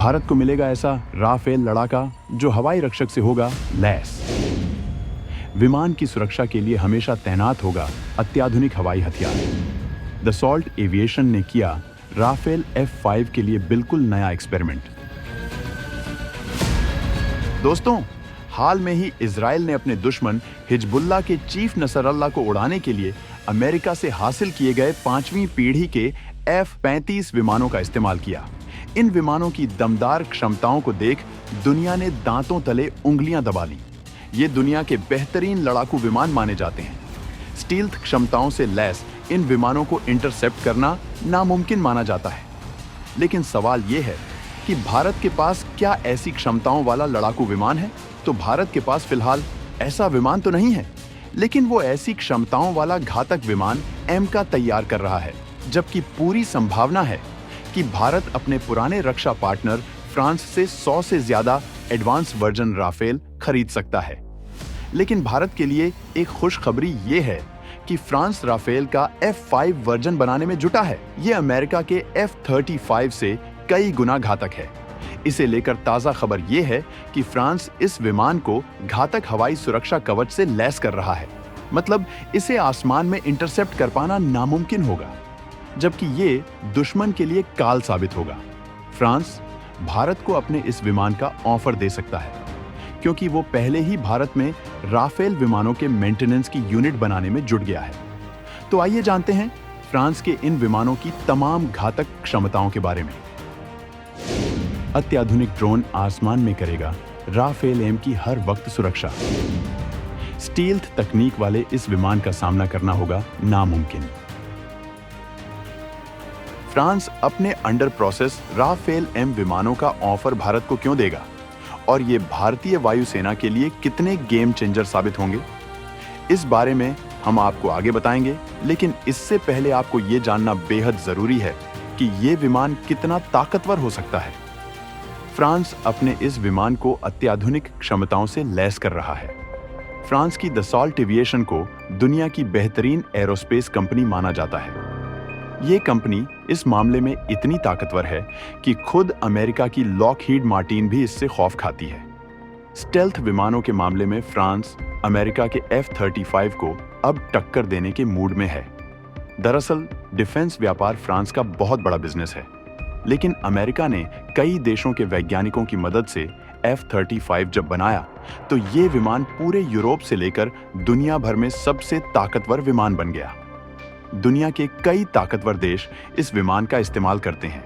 भारत को मिलेगा ऐसा राफेल लड़ाका जो हवाई रक्षक से होगा लैस। विमान की सुरक्षा के लिए हमेशा तैनात होगा अत्याधुनिक हवाई हथियार। दसॉल्ट एविएशन ने किया राफेल F5 के लिए बिल्कुल नया एक्सपेरिमेंट। दोस्तों, हाल में ही इजराइल ने अपने दुश्मन हिजबुल्लाह के चीफ नसरल्लाह को उड़ाने के लिए अमेरिका से हासिल किए गए 5वीं पीढ़ी के F-35 विमानों का इस्तेमाल किया। इन विमानों की दमदार क्षमताओं को देख दुनिया ने दांतों तले उंगलियां दबा लीं। ये दुनिया के बेहतरीन लड़ाकू विमान माने जाते हैं। स्टील्थ क्षमताओं से लैस इन विमानों को इंटरसेप्ट करना नामुमकिन माना जाता है। लेकिन सवाल ये है कि भारत के पास क्या ऐसी क्षमताओं वाला लड़ाकू विमान है? तो भारत के पास फिलहाल ऐसा विमान तो नहीं है, लेकिन वो ऐसी क्षमताओं वाला घातक विमान एमका तैयार कर रहा है, जबकि पूरी संभावना है कि भारत अपने पुराने रक्षा पार्टनर फ्रांस से 100 से ज्यादा एडवांस वर्जन राफेल खरीद सकता है। लेकिन भारत के लिए एक खुशखबरी ये है कि फ्रांस राफेल का F5 वर्जन बनाने में जुटा है। ये अमेरिका के F-35 से कई गुना घातक है। इसे लेकर ताजा खबर ये है कि फ्रांस इस विमान को घातक हवाई सुरक्षा कवच से लैस कर रहा है। मतलब इसे आसमान में इंटरसेप्ट कर पाना नामुमकिन होगा, जबकि ये दुश्मन के लिए काल साबित होगा। फ्रांस भारत को अपने इस विमान का ऑफर दे सकता है, क्योंकि वो पहले ही भारत में राफेल विमानों के मेंटेनेंस की यूनिट बनाने में जुट गया है। तो आइए जानते हैं फ्रांस के इन विमानों की तमाम घातक क्षमताओं के बारे में। अत्याधुनिक ड्रोन आसमान में करेगा राफेल एम की हर वक्त सुरक्षा। स्टील्थ तकनीक वाले इस विमान का सामना करना होगा नामुमकिन। फ्रांस अपने अंडर प्रोसेस राफेल एम विमानों का ऑफर भारत को क्यों देगा, और ये भारतीय वायुसेना के लिए कितने गेम चेंजर साबित होंगे, इस बारे में हम आपको आगे बताएंगे। लेकिन इससे पहले आपको ये जानना बेहद जरूरी है कि ये विमान कितना ताकतवर हो सकता है। फ्रांस अपने इस विमान को अत्याधुनिक क्षमताओं से लैस कर रहा है। फ्रांस की दसॉल्ट एविएशन को दुनिया की बेहतरीन एरोस्पेस कंपनी माना जाता है। ये कंपनी इस मामले में इतनी ताकतवर है कि खुद अमेरिका की लॉकहीड मार्टिन भी इससे खौफ खाती है। स्टेल्थ विमानों के मामले में फ्रांस अमेरिका के F-35 को अब टक्कर देने के मूड में है। दरअसल डिफेंस व्यापार फ्रांस का बहुत बड़ा बिजनेस है, लेकिन अमेरिका ने कई देशों के वैज्ञानिकों की मदद से F-35 जब बनाया तो ये विमान पूरे यूरोप से लेकर दुनिया भर में सबसे ताकतवर विमान बन गया। दुनिया के कई ताकतवर देश इस विमान का इस्तेमाल करते हैं।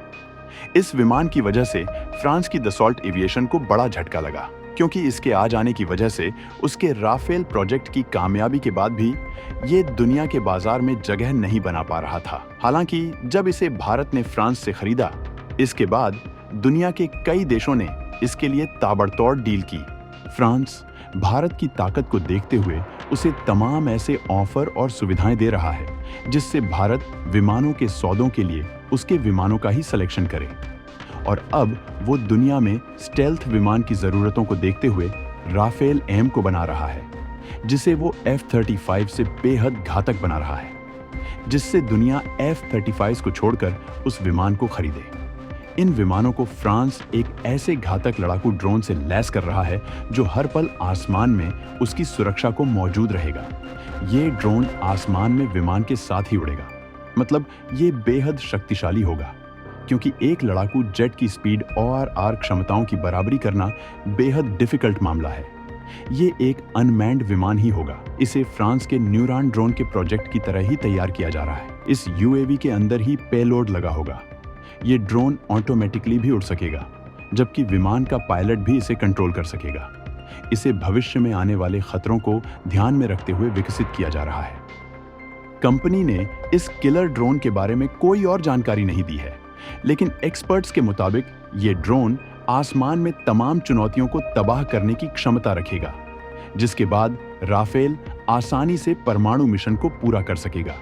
इस विमान की वजह से फ्रांस की दसॉल्ट एविएशन को बड़ा झटका लगा, क्योंकि इसके आ जाने की वजह से उसके राफेल प्रोजेक्ट की कामयाबी के बाद भी ये दुनिया के बाजार में जगह नहीं बना पा रहा था। हालांकि जब इसे भारत ने फ्रांस से खरीदा, इसके बाद दुनिया के कई देशों ने इसके लिए ताबड़तोड़ डील की। फ्रांस भारत की ताकत को देखते हुए उसे तमाम ऐसे ऑफर और सुविधाएं दे रहा है जिससे भारत विमानों के सौदों के लिए उसके विमानों का ही सिलेक्शन करे। और अब वो दुनिया में स्टेल्थ विमान की जरूरतों को देखते हुए राफेल एम को बना रहा है, जिसे वो F-35 से बेहद घातक बना रहा है, जिससे दुनिया F-35 को छोड़कर उस विमान को खरीदे। इन विमानों को फ्रांस एक ऐसे घातक लड़ाकू ड्रोन से लैस कर रहा है जो हर पल आसमान में उसकी सुरक्षा को मौजूद रहेगा। ये ड्रोन आसमान में विमान के साथ ही उड़ेगा। मतलब ये बेहद शक्तिशाली होगा, क्योंकि एक लड़ाकू जेट की स्पीड ORR क्षमताओं की बराबरी करना बेहद डिफिकल्ट मामला है। ये एक अनमैन्ड विमान ही होगा। इसे फ्रांस के न्यूरॉन ड्रोन के प्रोजेक्ट की तरह ही तैयार किया जा रहा है। इस UAV के अंदर ही पेलोड लगा होगा। ये ड्रोन ऑटोमेटिकली भी उड़ सकेगा, जबकि विमान का पायलट भी इसे कंट्रोल कर सकेगा। इसे भविष्य में आने वाले खतरों को ध्यान में रखते हुए विकसित किया जा रहा है। कंपनी ने इस किलर ड्रोन के बारे में कोई और जानकारी नहीं दी है, लेकिन एक्सपर्ट्स के मुताबिक ये ड्रोन आसमान में तमाम चुनौतियों को तबाह करने की क्षमता रखेगा, जिसके बाद राफेल आसानी से परमाणु मिशन को पूरा कर सकेगा।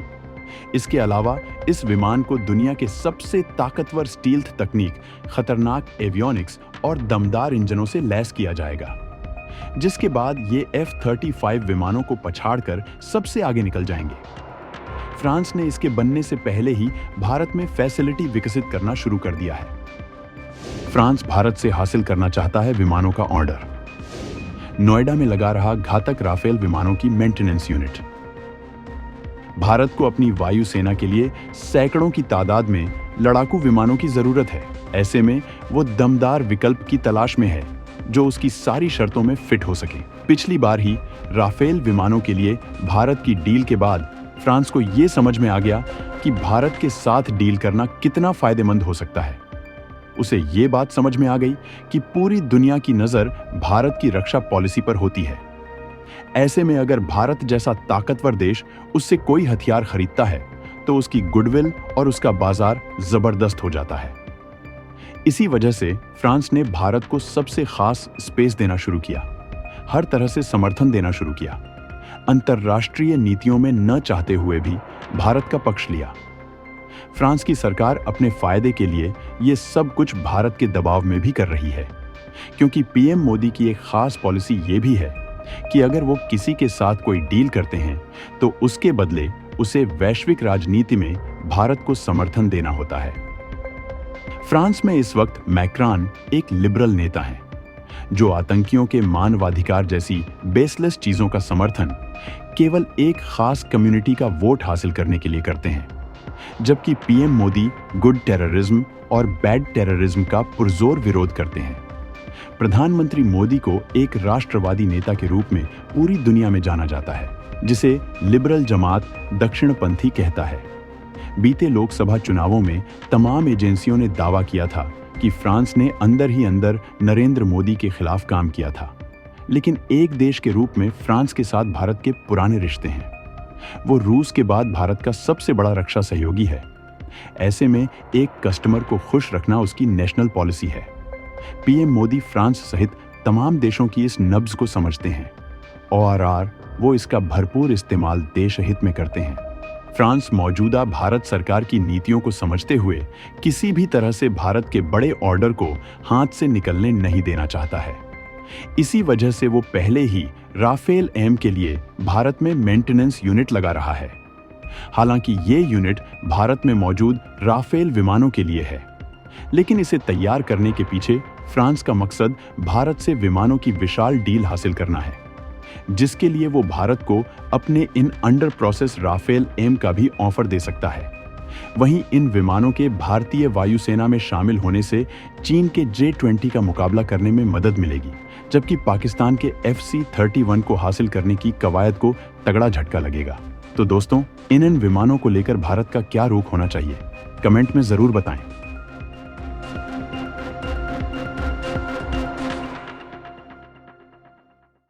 इसके अलावा इस विमान को दुनिया के सबसे ताकतवर स्टील्थ तकनीक, खतरनाक एवियोनिक्स और दमदार इंजनों से लैस किया जाएगा, जिसके बाद ये F-35 विमानों को पछाड़कर सबसे आगे निकल जाएंगे। फ्रांस ने इसके बनने से पहले ही भारत में फैसिलिटी विकसित करना शुरू कर दिया है। फ्रांस भारत से हासिल करना चाहता है विमानों का ऑर्डर। नोएडा में लगा रहा घातक राफेल विमानों की मेंटेनेंस यूनिट। भारत को अपनी वायुसेना के लिए सैकड़ों की तादाद में लड़ाकू विमानों की जरूरत है। ऐसे में वो दमदार विकल्प की तलाश में है जो उसकी सारी शर्तों में फिट हो सके। पिछली बार ही राफेल विमानों के लिए भारत की डील के बाद फ्रांस को ये समझ में आ गया कि भारत के साथ डील करना कितना फायदेमंद हो सकता है। उसे ये बात समझ में आ गई कि पूरी दुनिया की नजर भारत की रक्षा पॉलिसी पर होती है। ऐसे में अगर भारत जैसा ताकतवर देश उससे कोई हथियार खरीदता है तो उसकी गुडविल और उसका बाजार जबरदस्त हो जाता है। इसी वजह से फ्रांस ने भारत को सबसे खास स्पेस देना शुरू किया, हर तरह से समर्थन देना शुरू किया। अंतर्राष्ट्रीय नीतियों में न चाहते हुए भी भारत का पक्ष लिया। फ्रांस की सरकार अपने फायदे के लिए ये सब कुछ भारत के दबाव में भी कर रही है, क्योंकि पीएम मोदी की एक खास पॉलिसी ये भी है कि अगर वो किसी के साथ कोई डील करते हैं तो उसके बदले उसे वैश्विक राजनीति में भारत को समर्थन देना होता है। फ्रांस में इस वक्त मैक्रान एक लिबरल नेता हैं, जो आतंकियों के मानवाधिकार जैसी बेसलेस चीजों का समर्थन केवल एक खास कम्युनिटी का वोट हासिल करने के लिए करते हैं, जबकि पीएम मोदी गुड टेररिज्म और बैड टेररिज्म का पुरजोर विरोध करते हैं। प्रधानमंत्री मोदी को एक राष्ट्रवादी नेता के रूप में पूरी दुनिया में जाना जाता है, जिसे लिबरल जमात दक्षिणपंथी कहता है। बीते लोकसभा चुनावों में तमाम एजेंसियों ने दावा किया था कि फ्रांस ने अंदर ही अंदर नरेंद्र मोदी के खिलाफ काम किया था, लेकिन एक देश के रूप में फ्रांस के साथ भारत के पुराने रिश्ते हैं। वो रूस के बाद भारत का सबसे बड़ा रक्षा सहयोगी है। ऐसे में एक कस्टमर को खुश रखना उसकी नेशनल पॉलिसी है। पीएम मोदी फ्रांस सहित तमाम देशों की इस नब्ज को समझते हैं और वो इसका भरपूर इस्तेमाल देश हित में करते हैं। फ्रांस मौजूदा भारत सरकार की नीतियों को समझते हुए किसी भी तरह से भारत के बड़े ऑर्डर को हाथ से निकलने नहीं देना चाहता है। इसी वजह से वो पहले ही राफेल एम के लिए भारत में मेंटेनेंस यूनिट लगा रहा है। हालांकि ये यूनिट भारत में मौजूद राफेल विमानों के लिए है, लेकिन इसे तैयार करने के पीछे फ्रांस का मकसद भारत से विमानों की विशाल डील हासिल करना है, जिसके लिए वो भारत को अपने इन अंडर प्रोसेस राफेल एम का भी ऑफर दे सकता है। वहीं इन विमानों के भारतीय वायुसेना में शामिल होने से चीन के J-20 का मुकाबला करने में मदद मिलेगी, जबकि पाकिस्तान के FC-31 को हासिल करने की कवायद को तगड़ा झटका लगेगा। तो दोस्तों, इन विमानों को लेकर भारत का क्या रुख होना चाहिए, कमेंट में जरूर बताएं।